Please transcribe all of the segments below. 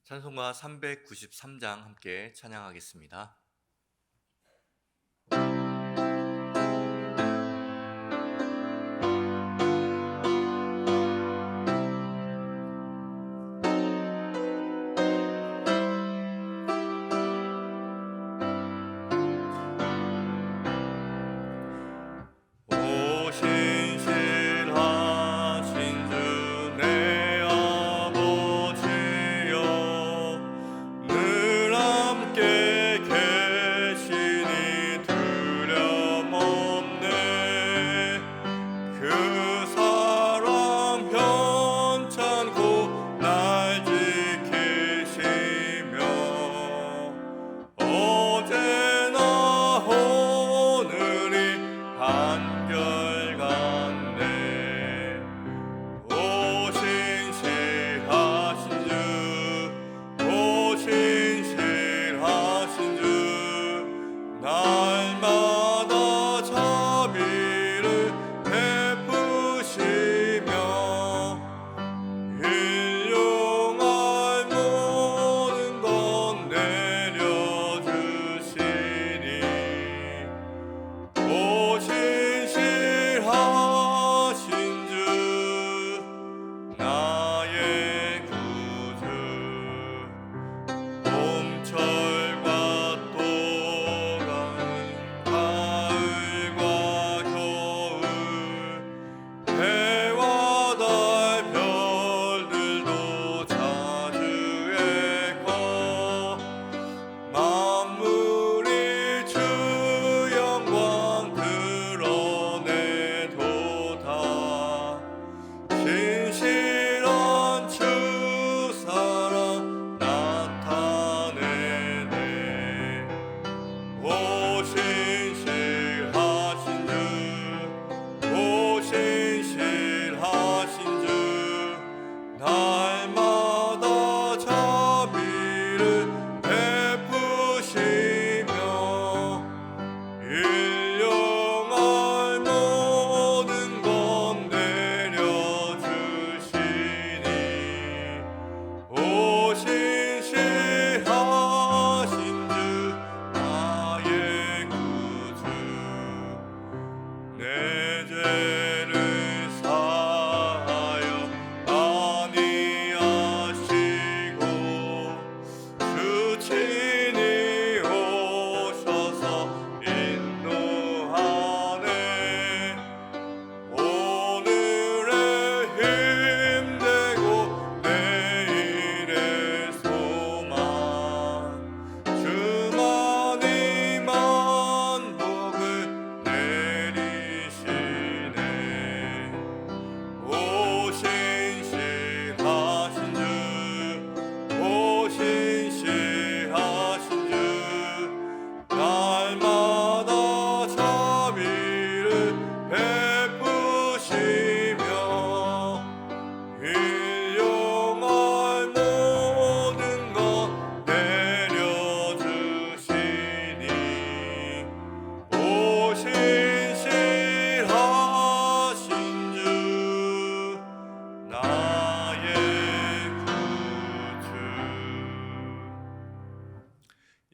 찬송가 393장 함께 찬양하겠습니다.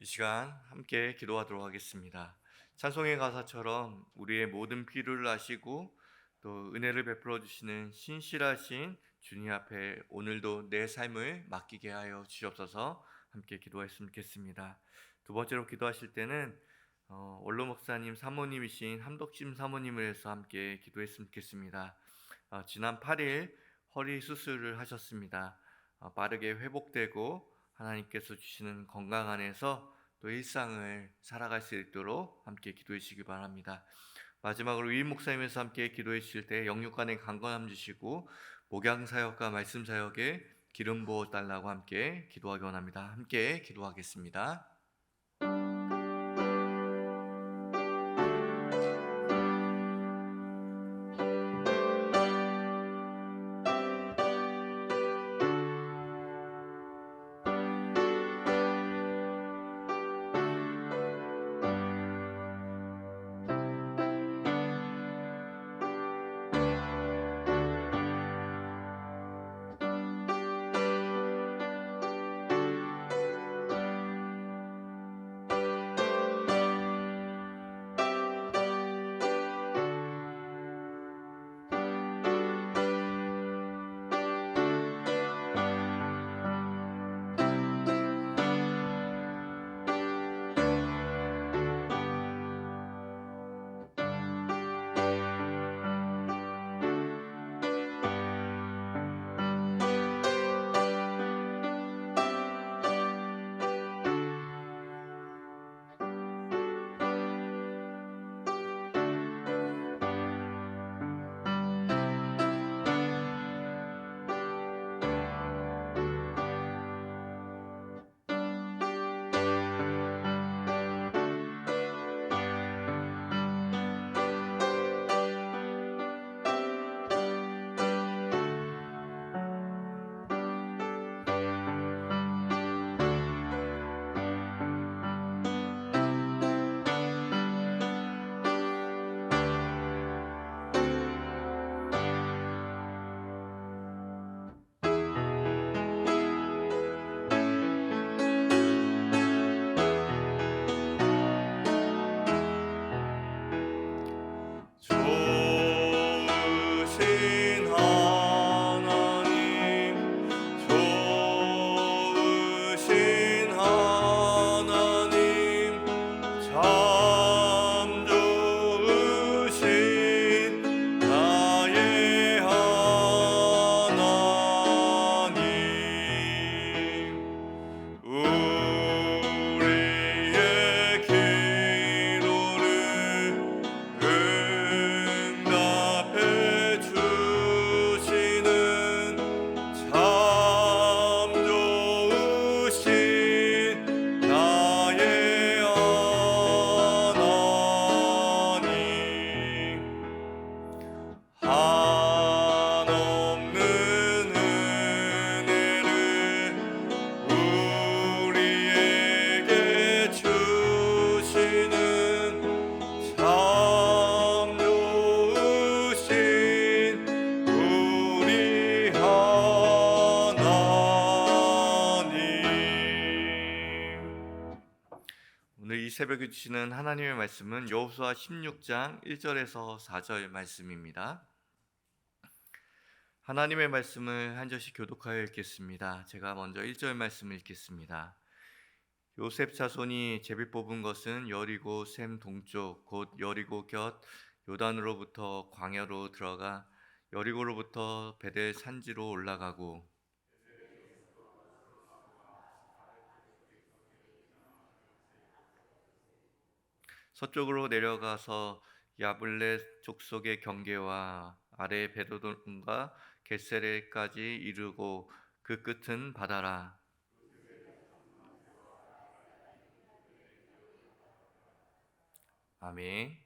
이 시간 함께 기도하도록 하겠습니다. 찬송의 가사처럼 우리의 모든 필요를 아시고 또 은혜를 베풀어 주시는 신실하신 주님 앞에 오늘도 내 삶을 맡기게 하여 주시옵소서. 함께 기도했으면 좋겠습니다. 두 번째로 기도하실 때는 원로 목사님 사모님이신 함덕심 사모님을 해서 함께 기도했으면 좋겠습니다. 지난 8일 허리 수술을 하셨습니다. 빠르게 회복되고 하나님께서 주시는 건강 안에서 또 일상을 살아갈 수 있도록 함께 기도해 주시기 바랍니다. 마지막으로 위임 목사님에서 함께 기도해 주실 때 영육간의 강건함 주시고 목양 사역과 말씀 사역에 기름 부어 달라고 함께 기도하기 원합니다. 함께 기도하겠습니다. 새벽에 주시는 하나님의 말씀은 여호수아 16장 1절에서 4절 말씀입니다. 하나님의 말씀을 한 절씩 교독하여 읽겠습니다. 제가 먼저 1절 말씀을 읽겠습니다. 요셉 자손이 제비 뽑은 것은 여리고 셈 동쪽 곧 여리고 곁 요단으로부터 광야로 들어가 여리고로부터 베델 산지로 올라가고 서쪽으로 내려가서 야블렛 족속의 경계와 아래 베도돈과 겟세레까지 이르고 그 끝은 바다라. 아멘.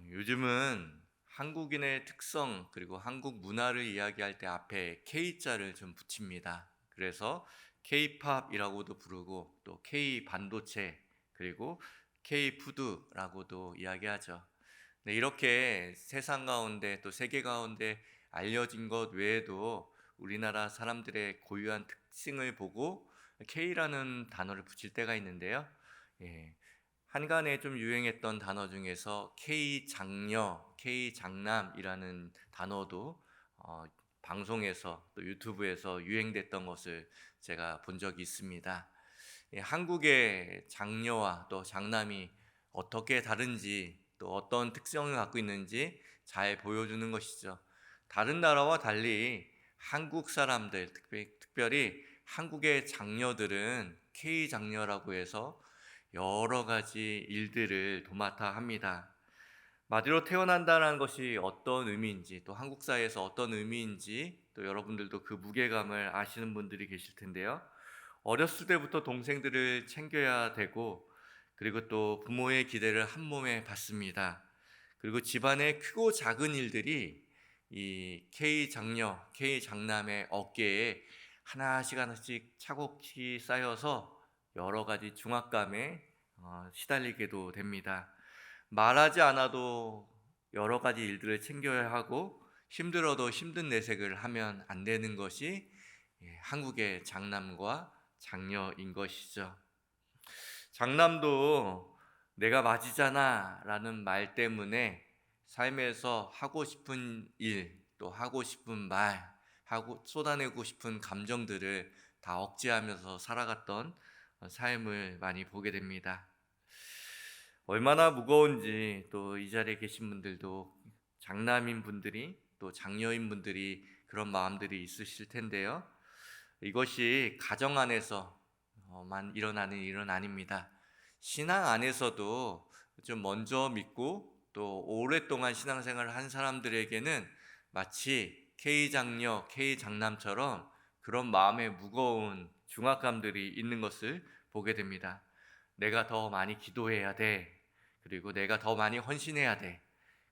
요즘은 한국인의 특성 그리고 한국 문화를 이야기할 때 앞에 K자를 좀 붙입니다. 그래서 K-팝이라고도 부르고 또 K-반도체 그리고 K-푸드라고도 이야기하죠. 네, 이렇게 세상 가운데 또 세계 가운데 알려진 것 외에도 우리나라 사람들의 고유한 특징을 보고 K라는 단어를 붙일 때가 있는데요. 예, 한간에 좀 유행했던 단어 중에서 K장녀, K장남이라는 단어도 방송에서 또 유튜브에서 유행됐던 것을 제가 본 적이 있습니다. 한국의 장녀와 또 장남이 어떻게 다른지 또 어떤 특성을 갖고 있는지 잘 보여주는 것이죠. 다른 나라와 달리 한국 사람들, 특별히 한국의 장녀들은 K장녀라고 해서 여러 가지 일들을 도맡아 합니다. 마디로 태어난다는 것이 어떤 의미인지 또 한국 사회에서 어떤 의미인지 또 여러분들도 그 무게감을 아시는 분들이 계실 텐데요. 어렸을 때부터 동생들을 챙겨야 되고 그리고 또 부모의 기대를 한 몸에 받습니다. 그리고 집안의 크고 작은 일들이 이 K 장녀, K 장남의 어깨에 하나씩 하나씩 차곡히 쌓여서 여러 가지 중압감에 시달리게도 됩니다. 말하지 않아도 여러 가지 일들을 챙겨야 하고 힘들어도 힘든 내색을 하면 안 되는 것이 한국의 장남과 장녀인 것이죠. 장남도 내가 맞이잖아 라는 말 때문에 삶에서 하고 싶은 일, 또 하고 싶은 말, 하고 쏟아내고 싶은 감정들을 다 억제하면서 살아갔던 삶을 많이 보게 됩니다. 얼마나 무거운지 또 이 자리에 계신 분들도 장남인 분들이 또 장녀인 분들이 그런 마음들이 있으실 텐데요. 이것이 가정 안에서만 일어나는 일은 아닙니다. 신앙 안에서도 좀 먼저 믿고 또 오랫동안 신앙생활을 한 사람들에게는 마치 K장녀, K장남처럼 그런 마음의 무거운 중압감들이 있는 것을 보게 됩니다. 내가 더 많이 기도해야 돼. 그리고 내가 더 많이 헌신해야 돼.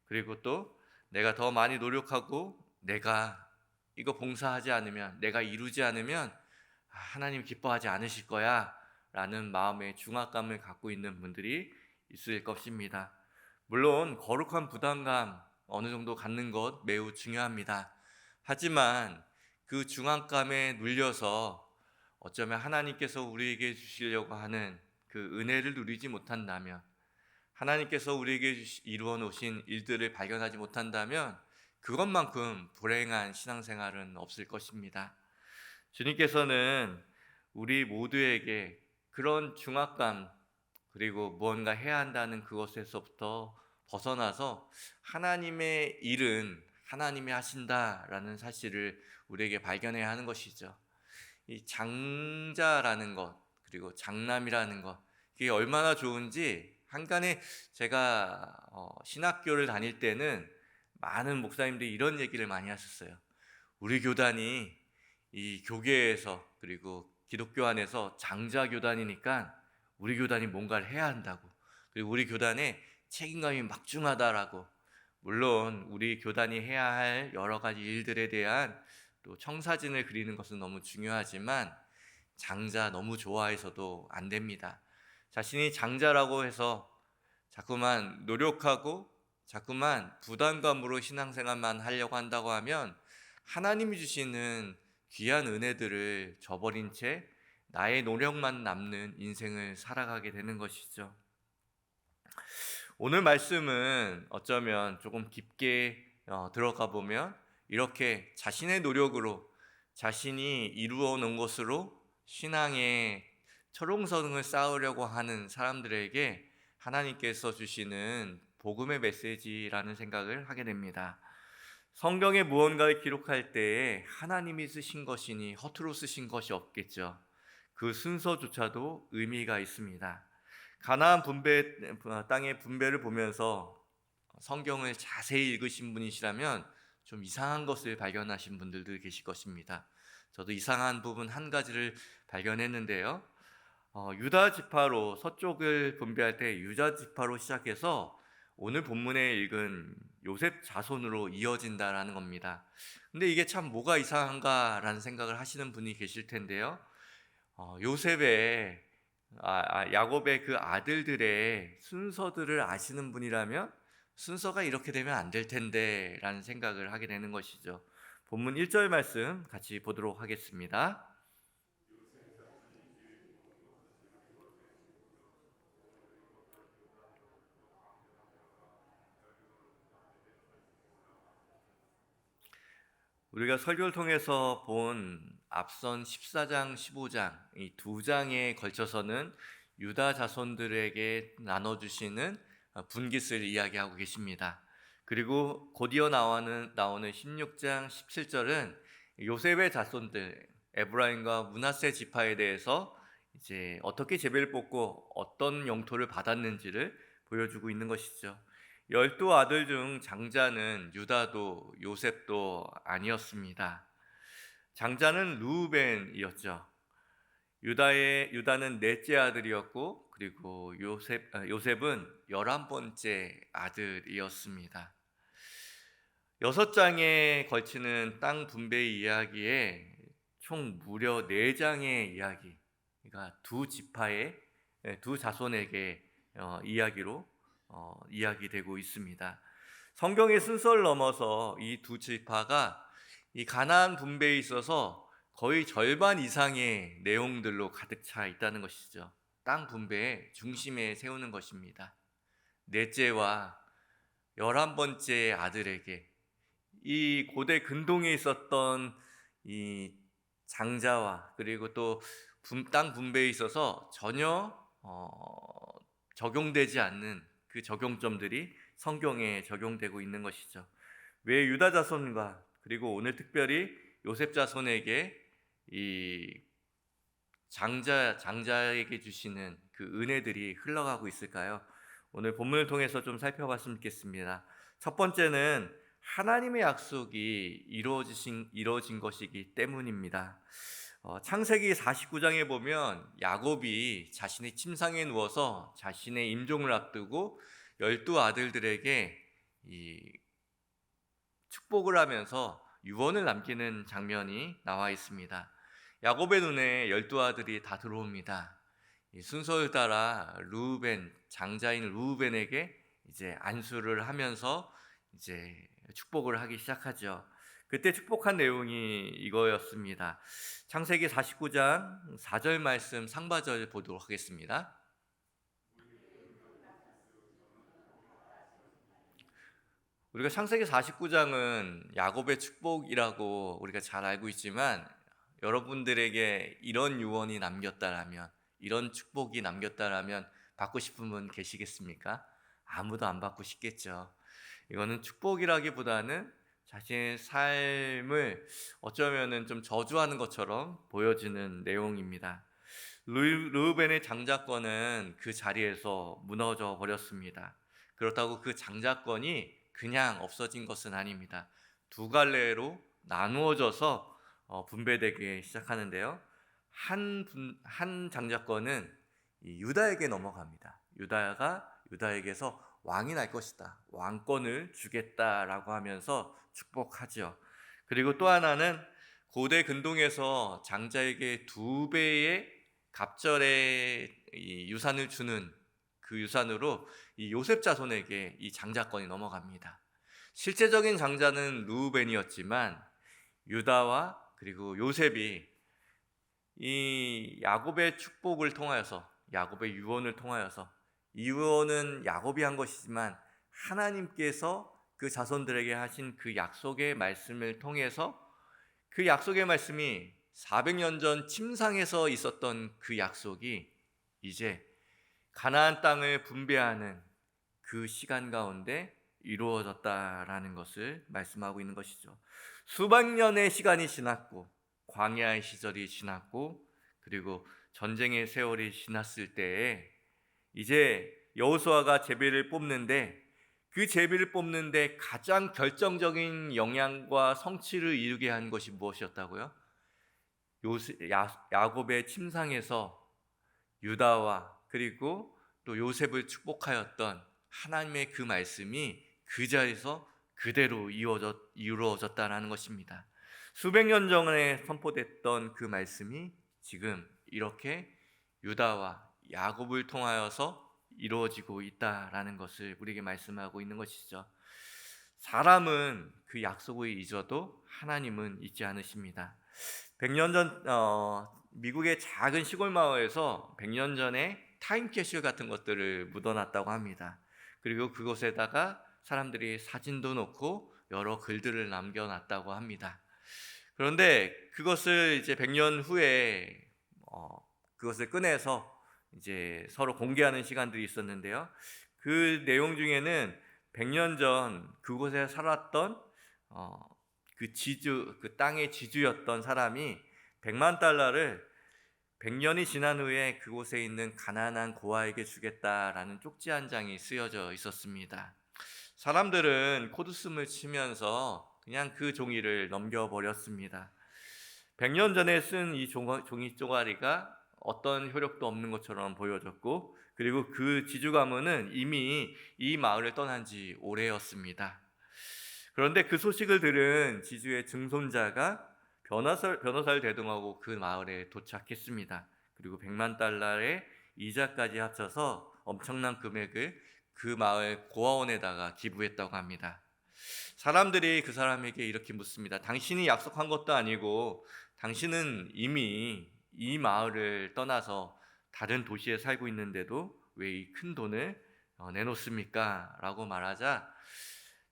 그리고 또 내가 더 많이 노력하고 내가 이거 봉사하지 않으면, 내가 이루지 않으면 하나님 기뻐하지 않으실 거야 라는 마음의 중압감을 갖고 있는 분들이 있을 것입니다. 물론 거룩한 부담감 어느 정도 갖는 것 매우 중요합니다. 하지만 그 중압감에 눌려서 어쩌면 하나님께서 우리에게 주시려고 하는 그 은혜를 누리지 못한다면, 하나님께서 우리에게 이루어 놓으신 일들을 발견하지 못한다면 그것만큼 불행한 신앙생활은 없을 것입니다. 주님께서는 우리 모두에게 그런 중압감 그리고 무언가 해야 한다는 그것에서부터 벗어나서 하나님의 일은 하나님이 하신다라는 사실을 우리에게 발견해야 하는 것이죠. 이 장자라는 것 그리고 장남이라는 것 이게 얼마나 좋은지 한간에 제가 신학교를 다닐 때는 많은 목사님들이 이런 얘기를 많이 하셨어요. 우리 교단이 이 교계에서 그리고 기독교 안에서 장자 교단이니까 우리 교단이 뭔가를 해야 한다고, 그리고 우리 교단에 책임감이 막중하다라고. 물론 우리 교단이 해야 할 여러 가지 일들에 대한 또 청사진을 그리는 것은 너무 중요하지만 장자 너무 좋아해서도 안 됩니다. 자신이 장자라고 해서 자꾸만 노력하고 자꾸만 부담감으로 신앙생활만 하려고 한다고 하면 하나님이 주시는 귀한 은혜들을 저버린 채 나의 노력만 남는 인생을 살아가게 되는 것이죠. 오늘 말씀은 어쩌면 조금 깊게 들어가 보면 이렇게 자신의 노력으로 자신이 이루어 놓은 것으로 신앙의 철옹성을 쌓으려고 하는 사람들에게 하나님께서 주시는 복음의 메시지라는 생각을 하게 됩니다. 성경에 무언가를 기록할 때에 하나님이 쓰신 것이니 허투루 쓰신 것이 없겠죠. 그 순서조차도 의미가 있습니다. 가나안 땅의 분배를 보면서 성경을 자세히 읽으신 분이시라면 좀 이상한 것을 발견하신 분들도 계실 것입니다. 저도 이상한 부분 한 가지를 발견했는데요. 유다 지파로 서쪽을 분배할 때 유다 지파로 시작해서 오늘 본문에 읽은 요셉 자손으로 이어진다라는 겁니다. 근데 이게 참 뭐가 이상한가라는 생각을 하시는 분이 계실 텐데요. 요셉의 야곱의 그 아들들의 순서들을 아시는 분이라면 순서가 이렇게 되면 안 될 텐데 라는 생각을 하게 되는 것이죠. 본문 1절 말씀 같이 보도록 하겠습니다. 우리가 설교를 통해서 본 앞선 14장, 15장 이 두 장에 걸쳐서는 유다 자손들에게 나눠주시는 분깃을 이야기하고 계십니다. 그리고 곧이어 나오는 16장, 17절은 요셉의 자손들 에브라임과 므낫세 지파에 대해서 이제 어떻게 제비를 뽑고 어떤 영토를 받았는지를 보여주고 있는 것이죠. 12 아들 중 장자는 유다도 요셉도 아니었습니다. 장자는 르우벤이었죠. 유다는 넷째 아들이었고 그리고 요셉은 11번째 아들이었습니다. 6장에 걸치는 땅 분배 이야기에 총 무려 4장의 이야기, 그러니까 두 지파의 두 자손에게 이야기되고 있습니다. 성경의 순서를 넘어서 이 두 지파가 이 가나안 분배에 있어서 거의 절반 이상의 내용들로 가득 차 있다는 것이죠. 땅 분배의 중심에 세우는 것입니다. 넷째와 11번째 아들에게 이 고대 근동에 있었던 이 장자와 그리고 또 땅 분배에 있어서 전혀 적용되지 않는 그 적용점들이 성경에 적용되고 있는 것이죠. 왜 유다 자손과 그리고 오늘 특별히 요셉 자손에게 이 장자에게 주시는 그 은혜들이 흘러가고 있을까요? 오늘 본문을 통해서 좀 살펴봤으면 좋겠습니다. 첫 번째는 하나님의 약속이 이루어진 것이기 때문입니다. 창세기 49장에 보면 야곱이 자신의 침상에 누워서 자신의 임종을 앞두고 12 아들들에게 이 축복을 하면서 유언을 남기는 장면이 나와 있습니다. 야곱의 눈에 12 아들이 다 들어옵니다. 이 순서를 따라 장자인 르우벤에게 이제 안수를 하면서 이제 축복을 하기 시작하죠. 그때 축복한 내용이 이거였습니다. 창세기 49장 4절 말씀 상반절 보도록 하겠습니다. 우리가 창세기 49장은 야곱의 축복이라고 우리가 잘 알고 있지만 여러분들에게 이런 유언이 남겼다라면, 이런 축복이 남겼다라면 받고 싶은 분 계시겠습니까? 아무도 안 받고 싶겠죠. 이거는 축복이라기보다는 자신의 삶을 어쩌면은 좀 저주하는 것처럼 보여지는 내용입니다. 르우벤의 장자권은 그 자리에서 무너져 버렸습니다. 그렇다고 그 장자권이 그냥 없어진 것은 아닙니다. 두 갈래로 나누어져서 분배되기 시작하는데요. 한 장자권은 유다에게 넘어갑니다. 유다에게서 왕이 날 것이다, 왕권을 주겠다라고 하면서 축복하죠. 그리고 또 하나는 고대 근동에서 장자에게 2배의 갑절의 유산을 주는 그 유산으로 이 요셉 자손에게 이 장자권이 넘어갑니다. 실제적인 장자는 르우벤이었지만 유다와 그리고 요셉이 이 야곱의 축복을 통하여서, 야곱의 유언을 통하여서, 이 유언은 야곱이 한 것이지만 하나님께서 그 자손들에게 하신 그 약속의 말씀을 통해서, 그 약속의 말씀이 400년 전 침상에서 있었던 그 약속이 이제 가나안 땅을 분배하는 그 시간 가운데 이루어졌다라는 것을 말씀하고 있는 것이죠. 수백 년의 시간이 지났고, 광야의 시절이 지났고, 그리고 전쟁의 세월이 지났을 때에 이제 여호수아가 제비를 뽑는데, 그 제비를 뽑는데 가장 결정적인 영향과 성취를 이루게 한 것이 무엇이었다고요? 야곱의 침상에서 유다와 그리고 또 요셉을 축복하였던 하나님의 그 말씀이 그 자리에서 그대로 이루어졌다라는 것입니다. 수백 년 전에 선포됐던 그 말씀이 지금 이렇게 유다와 야곱을 통하여서 이루어지고 있다라는 것을 우리에게 말씀하고 있는 것이죠. 사람은 그 약속을 잊어도 하나님은 잊지 않으십니다. 100년 전 미국의 작은 시골 마을에서 100년 전에 타임캡슐 같은 것들을 묻어놨다고 합니다. 그리고 그곳에다가 사람들이 사진도 놓고 여러 글들을 남겨놨다고 합니다. 그런데 그것을 이제 100년 후에 그것을 꺼내서 이제 서로 공개하는 시간들이 있었는데요. 그 내용 중에는 100년 전 그곳에 살았던 그 땅의 지주였던 사람이 100만 달러를 100년이 지난 후에 그곳에 있는 가난한 고아에게 주겠다라는 쪽지 한 장이 쓰여져 있었습니다. 사람들은 코드숨을 치면서 그냥 그 종이를 넘겨버렸습니다. 100년 전에 쓴 이 종이 쪼가리가 어떤 효력도 없는 것처럼 보여졌고, 그리고 그 지주 가문은 이미 이 마을을 떠난 지 오래였습니다. 그런데 그 소식을 들은 지주의 증손자가 변호사를 대동하고 그 마을에 도착했습니다. 그리고 100만 달러의 이자까지 합쳐서 엄청난 금액을 그 마을 고아원에다가 기부했다고 합니다. 사람들이 그 사람에게 이렇게 묻습니다. 당신이 약속한 것도 아니고 당신은 이미 이 마을을 떠나서 다른 도시에 살고 있는데도 왜 이 큰 돈을 내놓습니까? 라고 말하자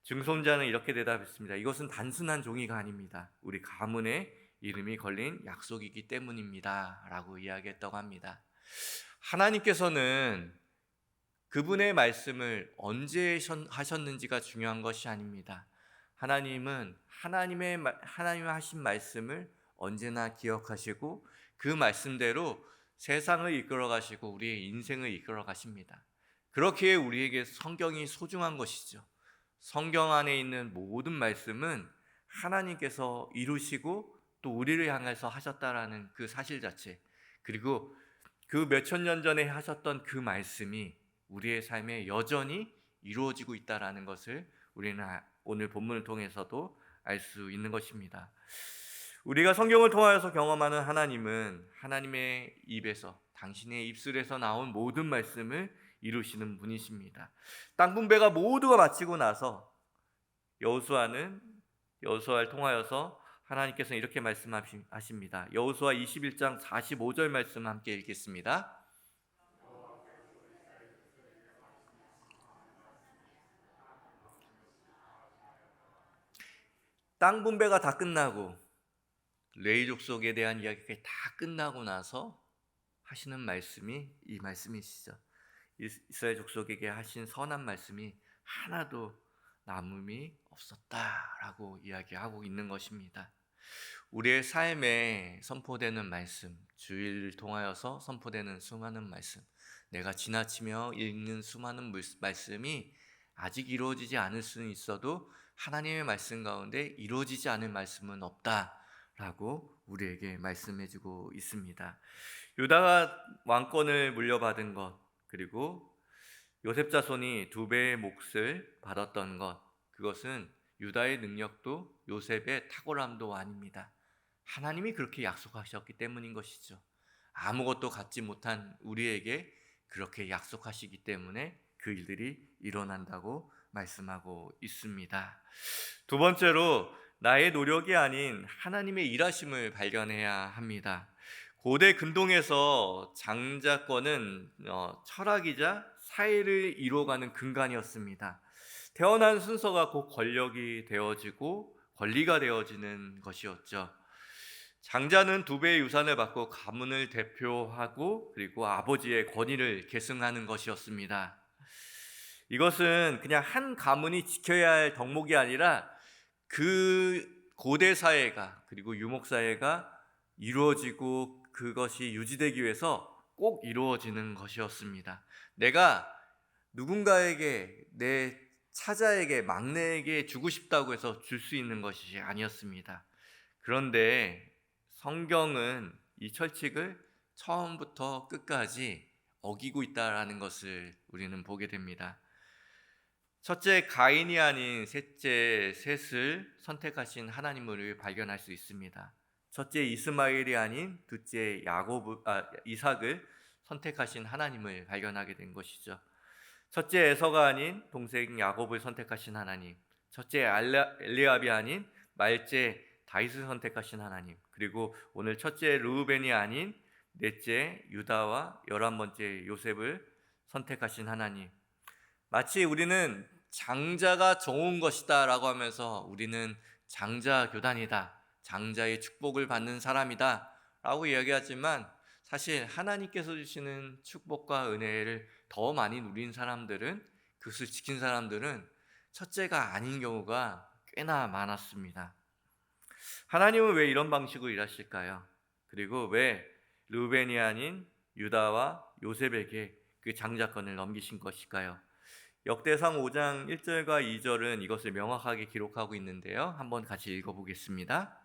증손자는 이렇게 대답했습니다. 이것은 단순한 종이가 아닙니다. 우리 가문의 이름이 걸린 약속이기 때문입니다. 라고 이야기했다고 합니다. 하나님께서는 그분의 말씀을 언제 하셨는지가 중요한 것이 아닙니다. 하나님은 하나님이 하신 말씀을 언제나 기억하시고 그 말씀대로 세상을 이끌어 가시고 우리의 인생을 이끌어 가십니다. 그렇기에 우리에게 성경이 소중한 것이죠. 성경 안에 있는 모든 말씀은 하나님께서 이루시고 또 우리를 향해서 하셨다라는 그 사실 자체, 그리고 그 몇천 년 전에 하셨던 그 말씀이 우리의 삶에 여전히 이루어지고 있다라는 것을 우리는 오늘 본문을 통해서도 알 수 있는 것입니다. 우리가 성경을 통하여서 경험하는 하나님은 하나님의 입에서, 당신의 입술에서 나온 모든 말씀을 이루시는 분이십니다. 땅 분배가 모두가 마치고 나서 여호수아를 통하여서 하나님께서는 이렇게 말씀하십니다. 여호수아 21장 45절 말씀 함께 읽겠습니다. 땅 분배가 다 끝나고 레위 족속에 대한 이야기가 다 끝나고 나서 하시는 말씀이 이 말씀이시죠. 이스라엘 족속에게 하신 선한 말씀이 하나도 남음이 없었다라고 이야기하고 있는 것입니다. 우리의 삶에 선포되는 말씀, 주일을 통하여서 선포되는 수많은 말씀, 내가 지나치며 읽는 수많은 말씀이 아직 이루어지지 않을 수는 있어도 하나님의 말씀 가운데 이루어지지 않을 말씀은 없다라고 우리에게 말씀해주고 있습니다. 유다가 왕권을 물려받은 것, 그리고 요셉 자손이 2배의 몫을 받았던 것, 그것은 유다의 능력도 요셉의 탁월함도 아닙니다. 하나님이 그렇게 약속하셨기 때문인 것이죠. 아무것도 갖지 못한 우리에게 그렇게 약속하시기 때문에 그 일들이 일어난다고 말씀하고 있습니다. 두 번째로 나의 노력이 아닌 하나님의 일하심을 발견해야 합니다. 고대 근동에서 장자권은 철학이자 사회를 이루어가는 근간이었습니다. 태어난 순서가 곧 권력이 되어지고 권리가 되어지는 것이었죠. 장자는 두 배의 유산을 받고 가문을 대표하고 그리고 아버지의 권위를 계승하는 것이었습니다. 이것은 그냥 한 가문이 지켜야 할 덕목이 아니라 그 고대 사회가 그리고 유목 사회가 이루어지고 그것이 유지되기 위해서 꼭 이루어지는 것이었습니다. 내가 누군가에게 내 차자에게 막내에게 주고 싶다고 해서 줄 수 있는 것이 아니었습니다. 그런데 성경은 이 철칙을 처음부터 끝까지 어기고 있다라는 것을 우리는 보게 됩니다. 첫째 가인이 아닌 셋째 셋을 선택하신 하나님을 발견할 수 있습니다. 첫째 이스마엘이 아닌 둘째 이삭을 선택하신 하나님을 발견하게 된 것이죠. 첫째 에서가 아닌 동생 야곱을 선택하신 하나님, 첫째 엘리압이 아닌 말째 다윗을 선택하신 하나님, 그리고 오늘 첫째 르우벤이 아닌 넷째 유다와 11번째 요셉을 선택하신 하나님. 마치 우리는 장자가 좋은 것이다 라고 하면서 우리는 장자 교단이다, 장자의 축복을 받는 사람이다 라고 이야기하지만, 사실 하나님께서 주시는 축복과 은혜를 더 많이 누린 사람들은, 그것을 지킨 사람들은 첫째가 아닌 경우가 꽤나 많았습니다. 하나님은 왜 이런 방식으로 일하실까요? 그리고 왜 르우벤이 아닌 유다와 요셉에게 그 장자권을 넘기신 것일까요? 역대상 5장 1절과 2절은 이것을 명확하게 기록하고 있는데요. 한번 같이 읽어보겠습니다.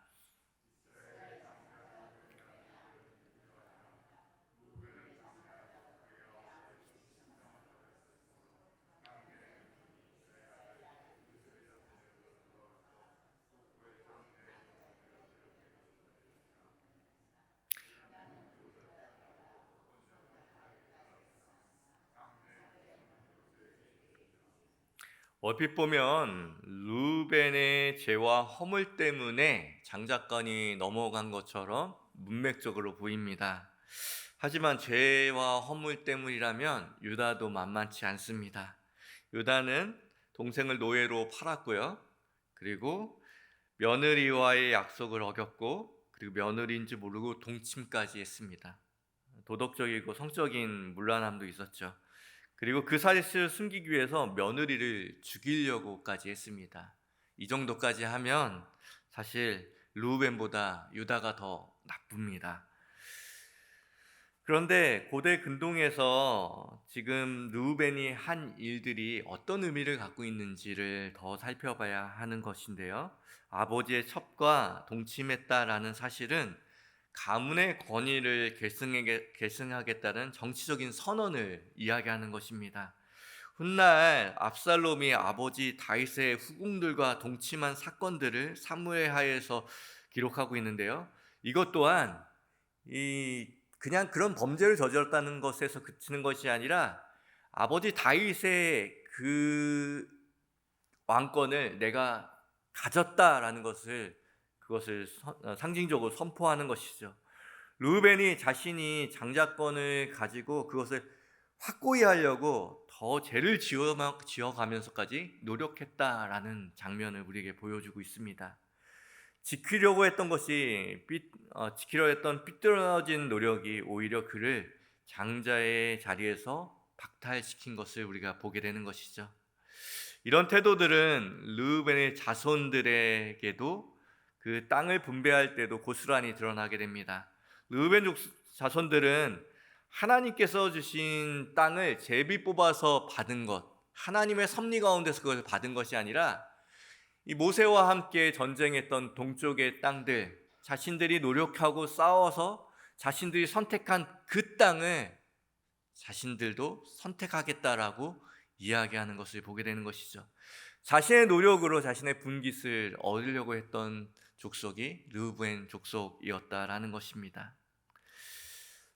얼핏 보면 르우벤의 죄와 허물 때문에 장자권이 넘어간 것처럼 문맥적으로 보입니다. 하지만 죄와 허물 때문이라면 유다도 만만치 않습니다. 유다는 동생을 노예로 팔았고요. 그리고 며느리와의 약속을 어겼고, 그리고 며느리인 줄 모르고 동침까지 했습니다. 도덕적이고 성적인 문란함도 있었죠. 그리고 그 사실을 숨기기 위해서 며느리를 죽이려고까지 했습니다. 이 정도까지 하면 사실 르우벤보다 유다가 더 나쁩니다. 그런데 고대 근동에서 지금 르우벤이 한 일들이 어떤 의미를 갖고 있는지를 더 살펴봐야 하는 것인데요. 아버지의 첩과 동침했다라는 사실은 가문의 권위를 계승하겠다는 정치적인 선언을 이야기하는 것입니다. 훗날 압살롬이 아버지 다윗의 후궁들과 동침한 사건들을 사무엘 하에서 기록하고 있는데요. 이것 또한 그냥 그런 범죄를 저질렀다는 것에서 그치는 것이 아니라 아버지 다윗의 그 왕권을 내가 가졌다라는 그것을 상징적으로 선포하는 것이죠. 르우벤이 자신이 장자권을 가지고 그것을 확고히 하려고 더 죄를 지어가면서까지 노력했다라는 장면을 우리에게 보여주고 있습니다. 지키려고 했던 삐뚤어진 노력이 오히려 그를 장자의 자리에서 박탈시킨 것을 우리가 보게 되는 것이죠. 이런 태도들은 르우벤의 자손들에게도 그 땅을 분배할 때도 고스란히 드러나게 됩니다. 르우벤 자손들은 하나님께서 주신 땅을 제비 뽑아서 받은 것, 하나님의 섭리 가운데서 그것을 받은 것이 아니라 이 모세와 함께 전쟁했던 동쪽의 땅들, 자신들이 노력하고 싸워서 자신들이 선택한 그 땅을 자신들도 선택하겠다라고 이야기하는 것을 보게 되는 것이죠. 자신의 노력으로 자신의 분깃을 얻으려고 했던 족속이 르우벤 족속이었다라는 것입니다.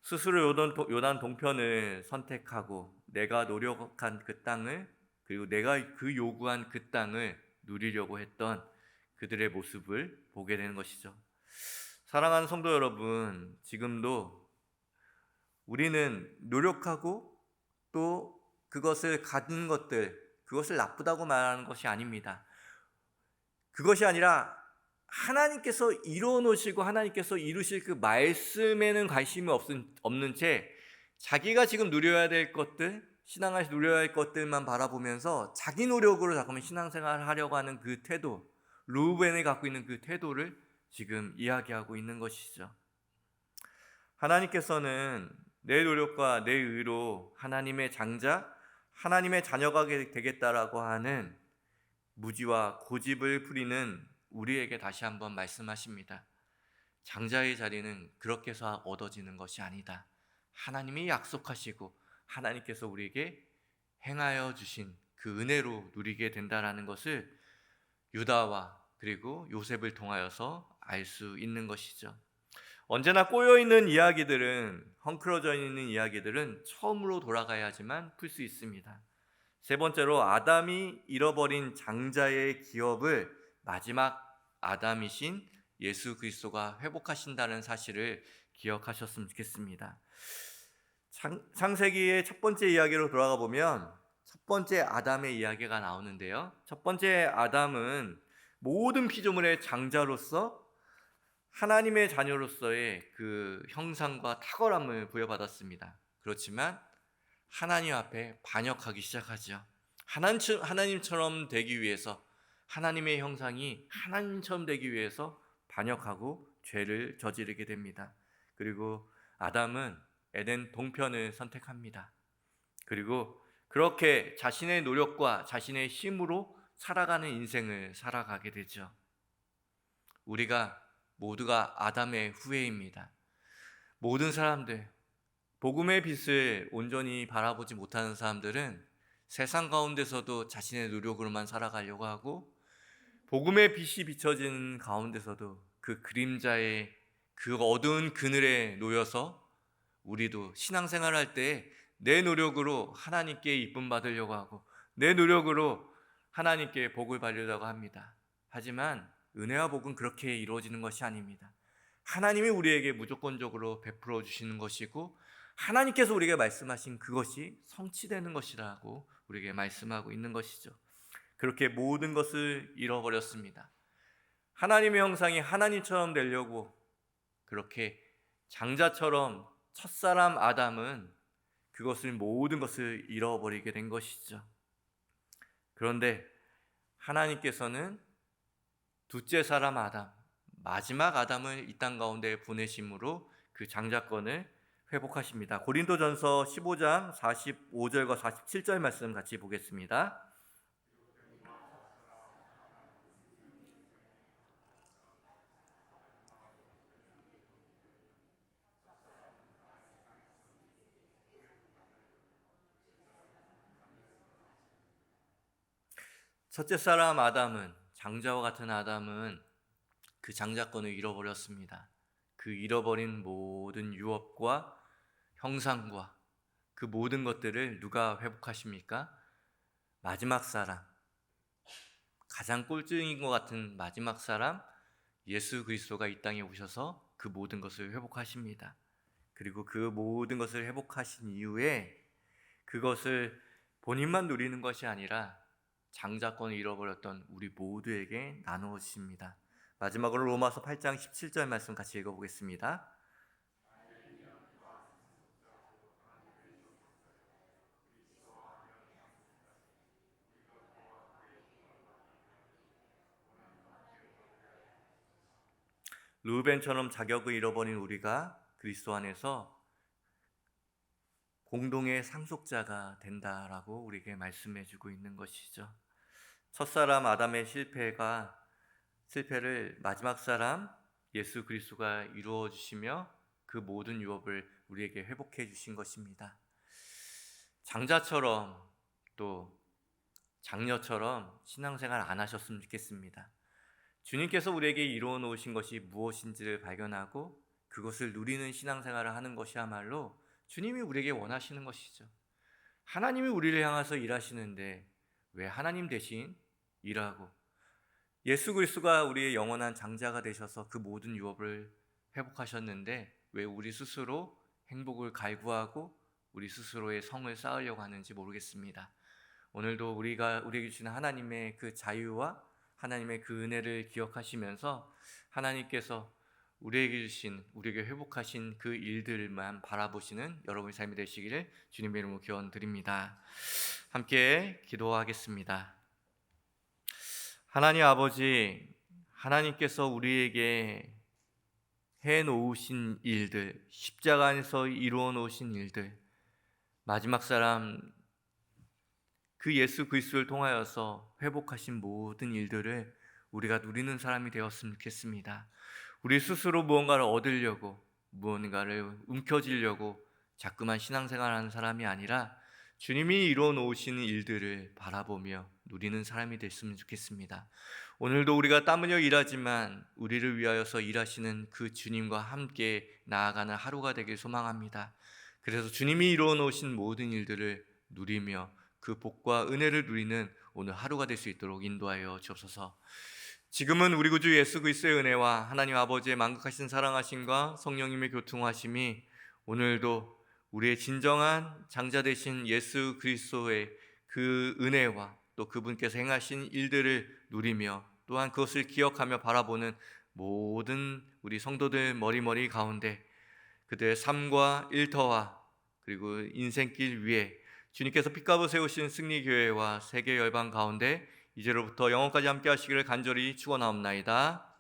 스스로 요단 동편을 선택하고 내가 노력한 그 땅을, 그리고 내가 그 요구한 그 땅을 누리려고 했던 그들의 모습을 보게 되는 것이죠. 사랑하는 성도 여러분, 지금도 우리는 노력하고 또 그것을 갖는 것들, 그것을 나쁘다고 말하는 것이 아닙니다. 그것이 아니라 하나님께서 이루어 놓으시고 하나님께서 이루실 그 말씀에는 관심이 없는 채 자기가 지금 누려야 될 것들, 신앙에서 누려야 할 것들만 바라보면서 자기 노력으로 잠깐만 신앙생활을 하려고 하는 그 태도, 루벤이 갖고 있는 그 태도를 지금 이야기하고 있는 것이죠. 하나님께서는 내 노력과 내 의로 하나님의 장자, 하나님의 자녀가 되겠다라고 하는 무지와 고집을 부리는 우리에게 다시 한번 말씀하십니다. 장자의 자리는 그렇게 해서 얻어지는 것이 아니다. 하나님이 약속하시고 하나님께서 우리에게 행하여 주신 그 은혜로 누리게 된다라는 것을 유다와 그리고 요셉을 통하여서 알 수 있는 것이죠. 언제나 꼬여있는 이야기들은, 헝클어져 있는 이야기들은 처음으로 돌아가야지만 풀 수 있습니다. 세 번째로 아담이 잃어버린 장자의 기업을 마지막 아담이신 예수 그리스도가 회복하신다는 사실을 기억하셨으면 좋겠습니다. 창세기의 첫 번째 이야기로 돌아가 보면 첫 번째 아담의 이야기가 나오는데요. 첫 번째 아담은 모든 피조물의 장자로서 하나님의 자녀로서의 그 형상과 탁월함을 부여받았습니다. 그렇지만 하나님 앞에 반역하기 시작하죠. 하나님처럼 되기 위해서, 하나님의 형상이 하나님처럼 되기 위해서 반역하고 죄를 저지르게 됩니다. 그리고 아담은 에덴 동편을 선택합니다. 그리고 그렇게 자신의 노력과 자신의 힘으로 살아가는 인생을 살아가게 되죠. 우리가 모두가 아담의 후예입니다. 모든 사람들, 복음의 빛을 온전히 바라보지 못하는 사람들은 세상 가운데서도 자신의 노력으로만 살아가려고 하고, 복음의 빛이 비춰지는 가운데서도 그 그림자의 그 어두운 그늘에 놓여서 우리도 신앙생활을 할 때 내 노력으로 하나님께 이쁨 받으려고 하고 내 노력으로 하나님께 복을 받으려고 합니다. 하지만 은혜와 복은 그렇게 이루어지는 것이 아닙니다. 하나님이 우리에게 무조건적으로 베풀어 주시는 것이고 하나님께서 우리에게 말씀하신 그것이 성취되는 것이라고 우리에게 말씀하고 있는 것이죠. 그렇게 모든 것을 잃어버렸습니다. 하나님의 형상이 하나님처럼 되려고 그렇게 장자처럼 첫사람 아담은 그것을 모든 것을 잃어버리게 된 것이죠. 그런데 하나님께서는 둘째 사람 아담, 마지막 아담을 이 땅 가운데 보내심으로 그 장자권을 회복하십니다. 고린도전서 15장 45절과 47절 말씀 같이 보겠습니다. 첫째 사람 아담은, 장자와 같은 아담은 그 장자권을 잃어버렸습니다. 그 잃어버린 모든 유업과 형상과 그 모든 것들을 누가 회복하십니까? 마지막 사람, 가장 꼴등인 것 같은 마지막 사람 예수 그리스도가 이 땅에 오셔서 그 모든 것을 회복하십니다. 그리고 그 모든 것을 회복하신 이후에 그것을 본인만 누리는 것이 아니라 장자권을 잃어버렸던 우리 모두에게 나누어집니다. 마지막으로 로마서 8장 17절 말씀 같이 읽어보겠습니다. 르우벤처럼 자격을 잃어버린 우리가 그리스도 안에서 공동의 상속자가 된다라고 우리에게 말씀해주고 있는 것이죠. 첫사람 아담의 실패를 마지막 사람 예수 그리스도가 이루어 주시며 그 모든 유업을 우리에게 회복해 주신 것입니다. 장자처럼 또 장녀처럼 신앙생활 안 하셨으면 좋겠습니다. 주님께서 우리에게 이루어 놓으신 것이 무엇인지를 발견하고 그것을 누리는 신앙생활을 하는 것이야말로 주님이 우리에게 원하시는 것이죠. 하나님이 우리를 향해서 일하시는데 왜 하나님 대신 일하고 예수 그리스도가 우리의 영원한 장자가 되셔서 그 모든 유업을 회복하셨는데 왜 우리 스스로 행복을 갈구하고 우리 스스로의 성을 쌓으려고 하는지 모르겠습니다. 오늘도 우리에게 주시는 하나님의 그 자유와 하나님의 그 은혜를 기억하시면서 하나님께서 우리에게 회복하신 그 일들만 바라보시는 여러분의 삶이 되시기를 주님의 이름으로 기원드립니다. 함께 기도하겠습니다. 하나님 아버지, 하나님께서 우리에게 해놓으신 일들, 십자가 안에서 이루어 놓으신 일들, 마지막 사람 그 예수 그리스도를 통하여서 회복하신 모든 일들을 우리가 누리는 사람이 되었으면 좋겠습니다. 우리 스스로 무언가를 얻으려고, 무언가를 움켜쥐려고 자꾸만 신앙생활하는 사람이 아니라 주님이 이루어 놓으시는 일들을 바라보며 누리는 사람이 됐으면 좋겠습니다. 오늘도 우리가 땀 흘려 일하지만 우리를 위하여서 일하시는 그 주님과 함께 나아가는 하루가 되길 소망합니다. 그래서 주님이 이루어 놓으신 모든 일들을 누리며 그 복과 은혜를 누리는 오늘 하루가 될 수 있도록 인도하여 주옵소서. 지금은 우리 구주 예수 그리스도의 은혜와 하나님 아버지의 만극하신 사랑하심과 성령님의 교통하심이 오늘도 우리의 진정한 장자 되신 예수 그리스도의 그 은혜와 또 그분께서 행하신 일들을 누리며 또한 그것을 기억하며 바라보는 모든 우리 성도들 머리머리 가운데 그들의 삶과 일터와 그리고 인생길 위에 주님께서 핏값을 세우신 승리교회와 세계 열방 가운데 이제로부터 영원까지 함께 하시기를 간절히 축원하옵나이다.